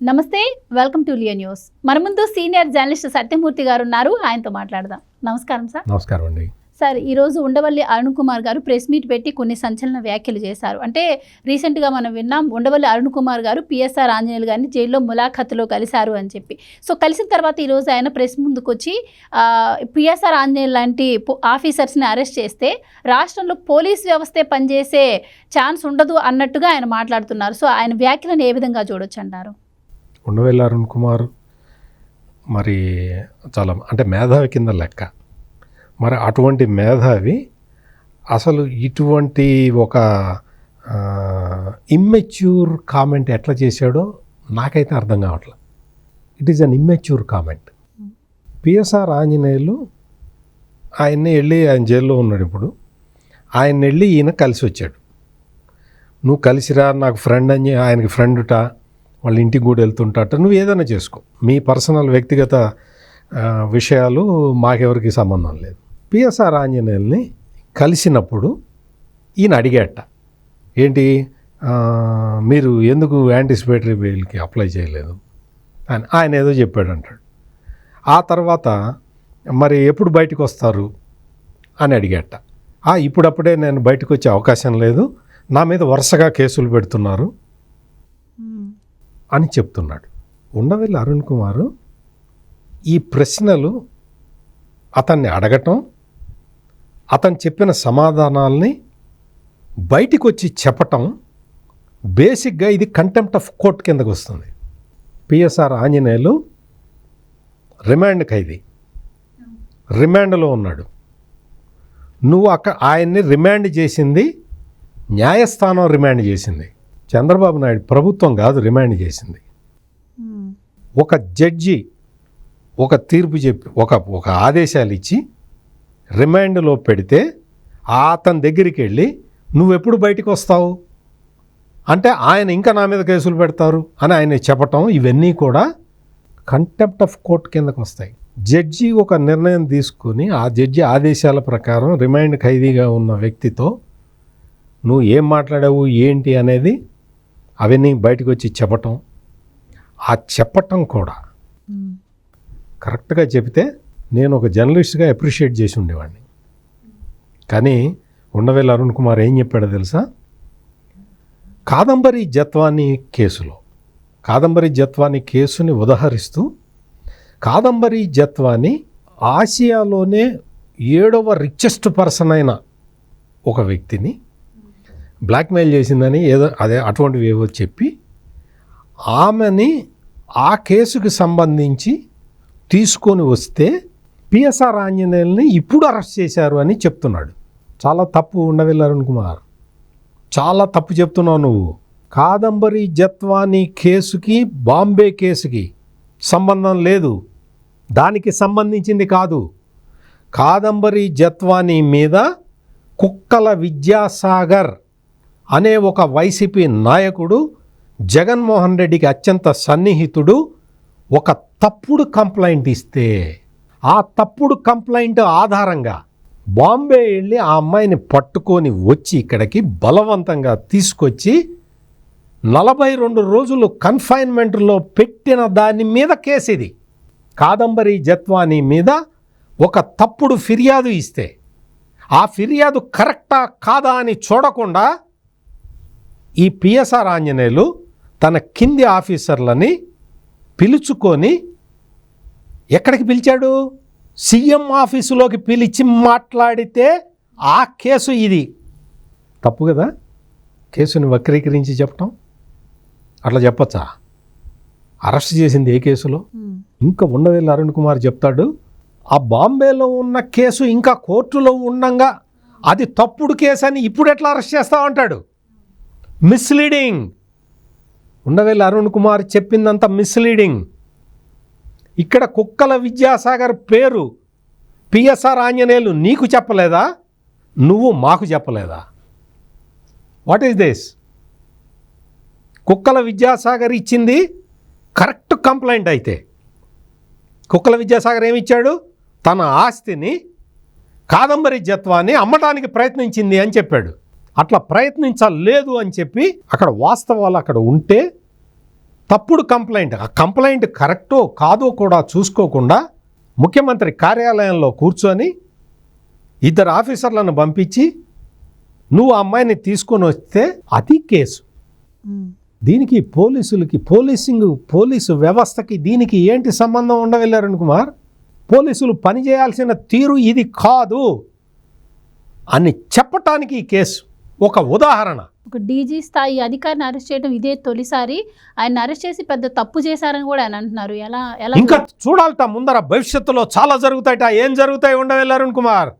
నమస్తే, welcome to Leo news. మన ముందు సీనియర్ జర్నలిస్ట్ సత్యమూర్తి గారు ఉన్నారు, ఆయనతో మాట్లాడదాం. నమస్కారం సార్. నమస్కారం అండి. సార్, ఈరోజు ఉండవల్లి అరుణ్ కుమార్ గారు ప్రెస్ మీట్ పెట్టి కొన్ని సంచలన వ్యాఖ్యలు చేశారు. అంటే రీసెంట్గా మనం విన్నాం, ఉండవల్లి అరుణ్ కుమార్ గారు పిఎస్ఆర్ ఆంజనేయులు గారిని జైల్లో ములాఖతులో కలిశారు అని చెప్పి. సో కలిసిన తర్వాత ఈరోజు ఆయన ప్రెస్ ముందుకు వచ్చి పిఎస్ఆర్ ఆంజనేయులు లాంటి ఆఫీసర్స్ని అరెస్ట్ చేస్తే రాష్ట్రంలో పోలీస్ వ్యవస్థే పనిచేసే ఛాన్స్ ఉండదు అన్నట్టుగా ఆయన మాట్లాడుతున్నారు. సో ఆయన వ్యాఖ్యలను ఏ విధంగా చూడొచ్చు అంటారు? ఉండవల్లి అరుణ్ కుమార్ మరి చాలా అంటే మేధావి కింద లెక్క. మరి అటువంటి మేధావి అసలు ఇటువంటి ఒక ఇమ్మెచ్యూర్ కామెంట్ ఎట్లా చేశాడో నాకైతే అర్థం కావట్లేదు. It is an immature comment. PSR Anjaneyulu ఆయన జైల్లో ఉన్నాడు. ఇప్పుడు ఆయన వెళ్ళి ఈయన కలిసి వచ్చాడు. నువ్వు కలిసిరా, నాకు ఫ్రెండ్ అని, ఆయనకి ఫ్రెండుట, వాళ్ళ ఇంటికి కూడా వెళ్తుంటాట, నువ్వు ఏదైనా చేసుకో, మీ పర్సనల్ వ్యక్తిగత విషయాలు మాకెవరికి సంబంధం లేదు. పిఎస్ఆర్ ఆంజనేయుల్ని కలిసినప్పుడు ఈయన అడిగాట, ఏంటి మీరు ఎందుకు యాంటిసిపేటరీ బెయిల్కి అప్లై చేయలేదు అని. ఆయన ఏదో చెప్పాడు అంటాడు. ఆ తర్వాత మరి ఎప్పుడు బయటకు వస్తారు అని అడిగాట. ఇప్పుడప్పుడే నేను బయటకు వచ్చే అవకాశం లేదు, నా మీద వరుసగా కేసులు పెడుతున్నారు అని చెప్తున్నాడు. ఉండవల్లి అరుణ్ కుమార్ ఈ ప్రశ్నలు అతన్ని అడగటం, అతను చెప్పిన సమాధానాల్ని బయటికి వచ్చి చెప్పటం, బేసిక్గా ఇది కంటెంప్ట్ ఆఫ్ కోర్ట్ కిందకు వస్తుంది. పిఎస్ఆర్ ఆంజనేయులు రిమాండ్ ఖైదీ, రిమాండ్లో ఉన్నాడు. నువ్వు ఆయన్ని రిమాండ్ చేసింది న్యాయస్థానం, రిమాండ్ చేసింది చంద్రబాబు నాయుడు ప్రభుత్వం కాదు, రిమాండ్ చేసింది. ఒక జడ్జి ఒక తీర్పు చెప్పి ఒక ఆదేశాలు ఇచ్చి రిమాండ్లో పెడితే అతని దగ్గరికి వెళ్ళి నువ్వెప్పుడు బయటికి వస్తావు అంటే ఆయన ఇంకా నా మీద కేసులు పెడతారు అని ఆయన చెప్పటం, ఇవన్నీ కూడా కంటెంప్ట్ ఆఫ్ కోర్ట్ కిందకు వస్తాయి. జడ్జి ఒక నిర్ణయం తీసుకుని ఆ జడ్జి ఆదేశాల ప్రకారం రిమాండ్ ఖైదీగా ఉన్న వ్యక్తితో నువ్వు ఏం మాట్లాడావు ఏంటి అనేది అవన్నీ బయటకు వచ్చి చెప్పటం, ఆ చెప్పటం కూడా కరెక్ట్గా చెబితే నేను ఒక జర్నలిస్ట్గా అప్రిషియేట్ చేసి ఉండేవాడిని. కానీ ఉండవల్లి అరుణ్ కుమార్ ఏం చెప్పాడో తెలుసా? కాదంబరి జత్వానీ కేసుని ఉదహరిస్తూ, కాదంబరి జత్వానీ ఆసియాలోనే 7వ రిచెస్ట్ పర్సన్ అయిన ఒక వ్యక్తిని బ్లాక్మెయిల్ చేసిందని ఏదో అటువంటివి ఏవో చెప్పి ఆమెని ఆ కేసుకి సంబంధించి తీసుకొని వస్తే పిఎస్ఆర్ ఆంజనేయుల్ని ఇప్పుడు అరెస్ట్ చేశారు అని చెప్తున్నాడు. చాలా తప్పు ఉండవల్లి అరుణ్ కుమార్, చాలా తప్పు చెప్తున్నావు నువ్వు. కాదంబరి జత్వానీ కేసుకి బాంబే కేసుకి సంబంధం లేదు, దానికి సంబంధించింది కాదు. కాదంబరి జత్వానీ మీద కుక్కల విద్యాసాగర్ అనే ఒక వైసీపీ నాయకుడు, జగన్మోహన్ రెడ్డికి అత్యంత సన్నిహితుడు, ఒక తప్పుడు కంప్లైంట్ ఇస్తే ఆ తప్పుడు కంప్లైంట్ ఆధారంగా బాంబే వెళ్ళి ఆ అమ్మాయిని పట్టుకొని వచ్చి ఇక్కడికి బలవంతంగా తీసుకొచ్చి 42 రోజులు కన్ఫైన్మెంట్లో పెట్టిన దాని మీద కేసు ఇది. కాదంబరి జత్వానీ మీద ఒక తప్పుడు ఫిర్యాదు ఇస్తే ఆ ఫిర్యాదు కరెక్టా కాదా అని చూడకుండా ఈ పిఎస్ఆర్ ఆంజనేయులు తన కింది ఆఫీసర్లని పిలుచుకొని ఎక్కడికి పిలిచాడు? సీఎం ఆఫీసులోకి పిలిచి మాట్లాడితే ఆ కేసు ఇది. తప్పు కదా? కేసుని వక్రీకరించి చెప్పటం, అట్లా చెప్పచ్చా? అరెస్ట్ చేసింది ఏ కేసులో? ఇంకా ఉండవల్లి అరుణ్ కుమార్ చెప్తాడు, ఆ బాంబేలో ఉన్న కేసు ఇంకా కోర్టులో ఉండంగా అది తప్పుడు కేసు అని ఇప్పుడు ఎట్లా అరెస్ట్ చేస్తావు? మిస్లీడింగ్. ఉండవల్లి అరుణ్ కుమార్ చెప్పిందంతా మిస్లీడింగ్. ఇక్కడ కుక్కల విద్యాసాగర్ పేరు పిఎస్ఆర్ ఆంజనేయులు నీకు చెప్పలేదా? నువ్వు మాకు చెప్పలేదా? What is this? కుక్కల విద్యాసాగర్ ఇచ్చింది కరెక్ట్ కంప్లైంట్ అయితే, కుక్కల విద్యాసాగర్ ఏమిచ్చాడు? తన ఆస్తిని కాదంబరి జత్వాన్ని అమ్మటానికి ప్రయత్నించింది అని చెప్పాడు. అట్లా ప్రయత్నించలేదు అని చెప్పి అక్కడ వాస్తవాలు అక్కడ ఉంటే తప్పుడు కంప్లైంట్, ఆ కంప్లైంట్ కరెక్టో కాదో కూడా చూసుకోకుండా ముఖ్యమంత్రి కార్యాలయంలో కూర్చొని 2 ఆఫీసర్లను పంపించి నువ్వు ఆ అమ్మాయిని తీసుకొని వస్తే అది కేసు. దీనికి పోలీసు వ్యవస్థకి దీనికి ఏంటి సంబంధం ఉండవల్లి అరుణ్ కుమార్? పోలీసులు పనిచేయాల్సిన తీరు ఇది కాదు అని చెప్పటానికి ఈ కేసు ఒక ఉదాహరణ. ఒక డీజీ స్థాయి అధికారిని అరెస్ట్ చేయడం ఇదే తొలిసారి. ఆయన అరెస్ట్ చేసి పెద్ద తప్పు చేశారని కూడా ఆయన అంటున్నారు. ఎలా ఇంకా చూడాలట ముందర భవిష్యత్తులో చాలా జరుగుతాయట. ఏం జరుగుతాయి ఉండవల్లి అరుణ్ కుమార్?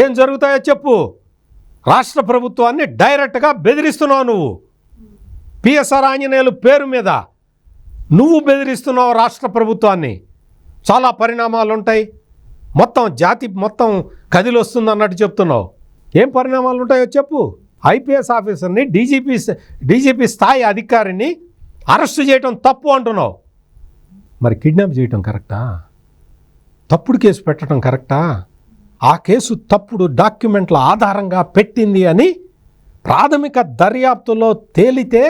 ఏం జరుగుతాయో చెప్పు. రాష్ట్ర ప్రభుత్వాన్ని డైరెక్ట్గా బెదిరిస్తున్నావు నువ్వు. పిఎస్ఆర్ ఆంజనేయులు పేరు మీద నువ్వు బెదిరిస్తున్నావు రాష్ట్ర ప్రభుత్వాన్ని. చాలా పరిణామాలు ఉంటాయి, మొత్తం జాతి మొత్తం కదిలొస్తుంది అన్నట్టు చెప్తున్నావు. ఏం పరిణామాలు ఉంటాయో చెప్పు. ఐపీఎస్ ఆఫీసర్ని, డీజీపీ స్థాయి అధికారిని అరెస్టు చేయటం తప్పు అంటున్నావు. మరి కిడ్నాప్ చేయటం కరెక్టా? తప్పుడు కేసు పెట్టడం కరెక్టా? ఆ కేసు తప్పుడు డాక్యుమెంట్ల ఆధారంగా పెట్టింది అని ప్రాథమిక దర్యాప్తులో తేలితే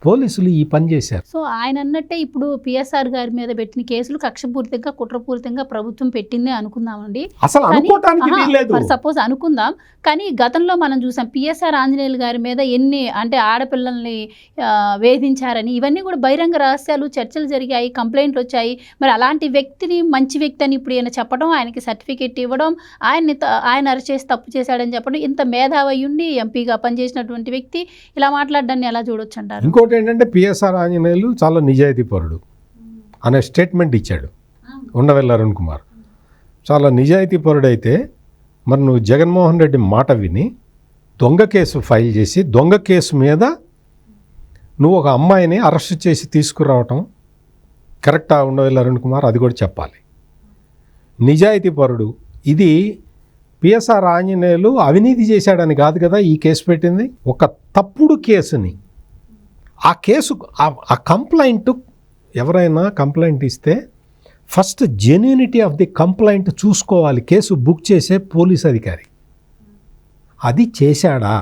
పోలీసులు ఈ పని చేశారు. సో ఆయన అన్నట్టే ఇప్పుడు పిఎస్ఆర్ గారి మీద పెట్టిన కేసులు కక్షపూరితంగా కుట్రపూరితంగా ప్రభుత్వం పెట్టిందే అనుకుందామండి. అసలు అనుకోవటానికి వీల్లేదు. సపోజ్ అనుకుందాం, కానీ గతంలో మనం చూసాం పిఎస్ఆర్ ఆంజనేయులు గారి మీద ఎన్ని అంటే ఆడపిల్లల్ని వేధించారని, ఇవన్నీ కూడా బహిరంగ రహస్యాలు, చర్చలు జరిగాయి, కంప్లైంట్లు వచ్చాయి. మరి అలాంటి వ్యక్తిని మంచి వ్యక్తి అని ఇప్పుడు ఈయన చెప్పడం, ఆయనకి సర్టిఫికేట్ ఇవ్వడం, ఆయన అరెస్ట్ చేసి తప్పు చేశాడని చెప్పడం, ఇంత మేధావయ్యుండి ఎంపీగా పనిచేసినటువంటి వ్యక్తి ఇలా మాట్లాడడాన్ని ఎలా చూడొచ్చు అంటారు? ఇంకోటి ఏంటంటే పిఎస్ఆర్ ఆంజనేయులు చాలా నిజాయితీపరుడు అనే స్టేట్మెంట్ ఇచ్చాడు ఉండవల్లి అరుణ్ కుమార్. చాలా నిజాయితీపరుడైతే మరి నువ్వు జగన్మోహన్ రెడ్డి మాట విని దొంగ కేసు ఫైల్ చేసి దొంగ కేసు మీద నువ్వు ఒక అమ్మాయిని అరెస్ట్ చేసి తీసుకురావటం కరెక్టా ఉండవల్లి అరుణ్ కుమార్? అది కూడా చెప్పాలి. నిజాయితీపరుడు. ఇది పిఎస్ఆర్ ఆంజనేయులు అవినీతి చేశాడని కాదు కదా ఈ కేసు పెట్టింది. ఒక తప్పుడు కేసుని, ఆ కేసు ఆ కంప్లైంట్, ఎవరైనా కంప్లైంట్ ఇస్తే first genuinity of the complaint చూసుకోవాలి కేసు బుక్ చేసే పోలీస్ అధికారి. అది చేశాడా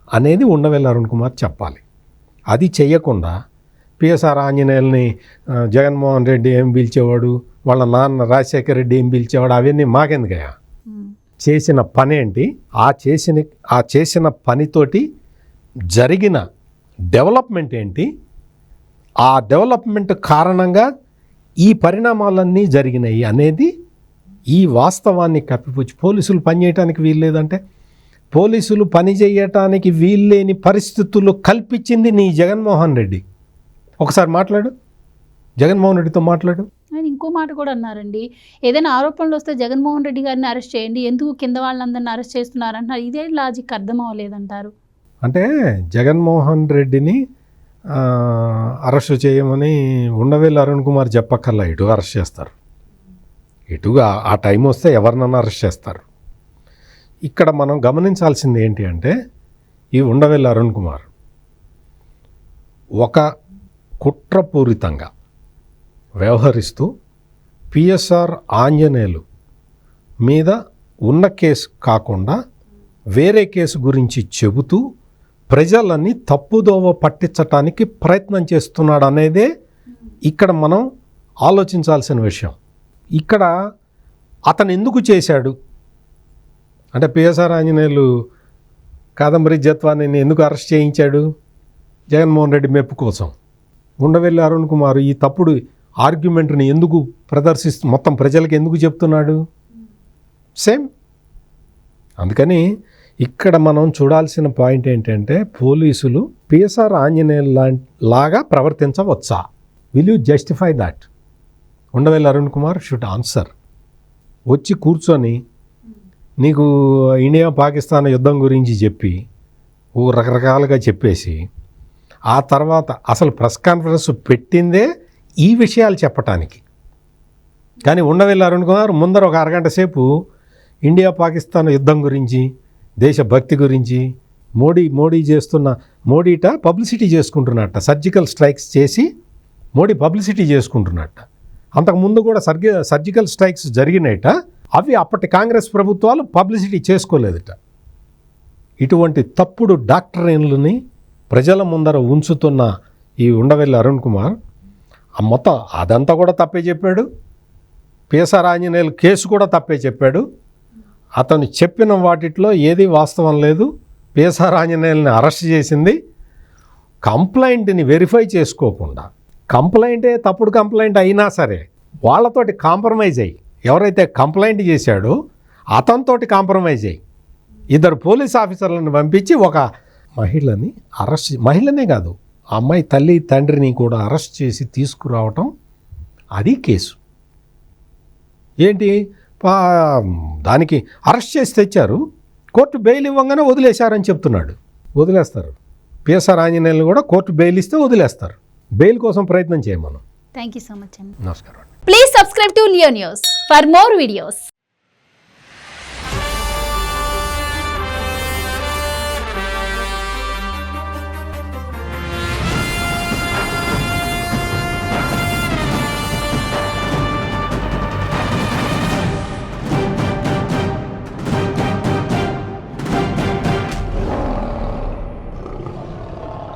అనేది ఉండవల్లి అరుణ్ కుమార్ చెప్పాలి. అది చెయ్యకుండా పిఎస్ఆర్ ఆంజనేయుల్ని జగన్మోహన్ రెడ్డి ఏం పిలిచేవాడు, వాళ్ళ నాన్న రాజశేఖర రెడ్డి ఏం పిలిచేవాడు, అవన్నీ మాకెందుకయ్యా? చేసిన పని ఏంటి? ఆ చేసిన పనితోటి జరిగిన డెవలప్మెంట్ ఏంటి? ఆ డెవలప్మెంట్ కారణంగా ఈ పరిణామాలన్నీ జరిగినాయి అనేది ఈ వాస్తవాన్ని కప్పిపుచ్చి పోలీసులు పనిచేయటానికి వీల్లేదంటే, పోలీసులు పని చేయటానికి వీల్లేని పరిస్థితులు కల్పించింది నీ జగన్మోహన్ రెడ్డి. ఒకసారి మాట్లాడు, జగన్మోహన్ రెడ్డితో మాట్లాడు. ఆయన ఇంకో మాట కూడా అన్నారండి, ఏదైనా ఆరోపణలు వస్తే జగన్మోహన్ రెడ్డి గారిని అరెస్ట్ చేయండి, ఎందుకు కింద వాళ్ళందరినీ అరెస్ట్ చేస్తున్నారంటారు. ఇదే లాజిక్ అర్థం అవ్వలేదంటారు. అంటే జగన్మోహన్ రెడ్డిని అరెస్ట్ చేయమని ఉండవల్లి అరుణ్ కుమార్ చెప్పక్కర్లా, ఇటు అరెస్ట్ చేస్తారు. ఇటుగా ఆ టైం వస్తే ఎవరినన్నా అరెస్ట్ చేస్తారు. ఇక్కడ మనం గమనించాల్సింది ఏంటి అంటే, ఈ ఉండవల్లి అరుణ్ కుమార్ ఒక కుట్రపూరితంగా వ్యవహరిస్తూ పిఎస్ఆర్ ఆంజనేయులు మీద ఉన్న కేసు కాకుండా వేరే కేసు గురించి చెబుతూ ప్రజలని తప్పుదోవ పట్టించటానికి ప్రయత్నం చేస్తున్నాడు అనేదే ఇక్కడ మనం ఆలోచించాల్సిన విషయం. ఇక్కడ అతను ఎందుకు చేశాడు అంటే, పిఎస్ఆర్ ఆంజనేయులు కాదంబరి జత్వాన్ని ఎందుకు అరెస్ట్ చేయించాడు? జగన్మోహన్ రెడ్డి మెప్పు కోసం. ఉండవల్లి అరుణ్ కుమార్ ఈ తప్పుడు ఆర్గ్యుమెంట్ని ఎందుకు మొత్తం ప్రజలకు ఎందుకు చెప్తున్నాడు? సేమ్. అందుకని ఇక్కడ మనం చూడాల్సిన పాయింట్ ఏంటంటే, పోలీసులు పిఎస్ఆర్ ఆంజనేయులు లాగా ప్రవర్తించవచ్చా? Will you justify that? Undavalli Arun Kumar should answer. వచ్చి కూర్చొని నీకు ఇండియా పాకిస్తాన్ యుద్ధం గురించి చెప్పి రకరకాలుగా చెప్పేసి ఆ తర్వాత అసలు ప్రెస్ కాన్ఫరెన్స్ పెట్టిందే ఈ విషయాలు చెప్పటానికి. కానీ ఉండవల్లి అరుణ్ కుమార్ ముందర ఒక అరగంట సేపు ఇండియా పాకిస్తాన్ యుద్ధం గురించి, దేశభక్తి గురించి, మోడీట పబ్లిసిటీ చేసుకుంటున్నట్ట. సర్జికల్ స్ట్రైక్స్ చేసి మోడీ పబ్లిసిటీ చేసుకుంటున్నట్ట. అంతకుముందు కూడా సర్జికల్ స్ట్రైక్స్ జరిగినాయట, అవి అప్పటి కాంగ్రెస్ ప్రభుత్వాలు పబ్లిసిటీ చేసుకోలేదట. ఇటువంటి తప్పుడు డాక్టరైన్లని ప్రజల ముందర ఉంచుతున్న ఈ ఉండవెల్లి అరుణ్ కుమార్ ఆ మొత్తం అదంతా కూడా తప్పే చెప్పాడు. పిఎస్ఆర్ ఆంజనేయులు కేసు కూడా తప్పే చెప్పాడు. అతను చెప్పిన వాటిలో ఏది వాస్తవం లేదు. పిఎస్ఆర్ ఆంజనేయుల్ని అరెస్ట్ చేసింది కంప్లైంట్ని వెరిఫై చేసుకోకుండా, కంప్లైంటే తప్పుడు కంప్లైంట్ అయినా సరే వాళ్ళతోటి కాంప్రమైజ్ అయ్యి, ఎవరైతే కంప్లైంట్ చేశాడో అతనితోటి కాంప్రమైజ్ అయ్యి ఇద్దరు పోలీస్ ఆఫీసర్లను పంపించి ఒక మహిళని అరెస్ట్, మహిళనే కాదు ఆ అమ్మాయి తల్లి తండ్రిని కూడా అరెస్ట్ చేసి తీసుకురావటం, అది కేసు. ఏంటి దానికి అరెస్ట్ చేసి తెచ్చారు, కోర్టు బెయిల్ ఇవ్వగానే వదిలేశారని చెప్తున్నాడు. వదిలేస్తారు. పిఎస్ఆర్ ఆంజనేయులు కూడా కోర్టు బెయిల్ ఇస్తే వదిలేస్తారు. బెయిల్ కోసం ప్రయత్నం చేయమను. థ్యాంక్ యూ సో మచ్ అండి. నమస్కారం. Please subscribe to Leo news for more videos.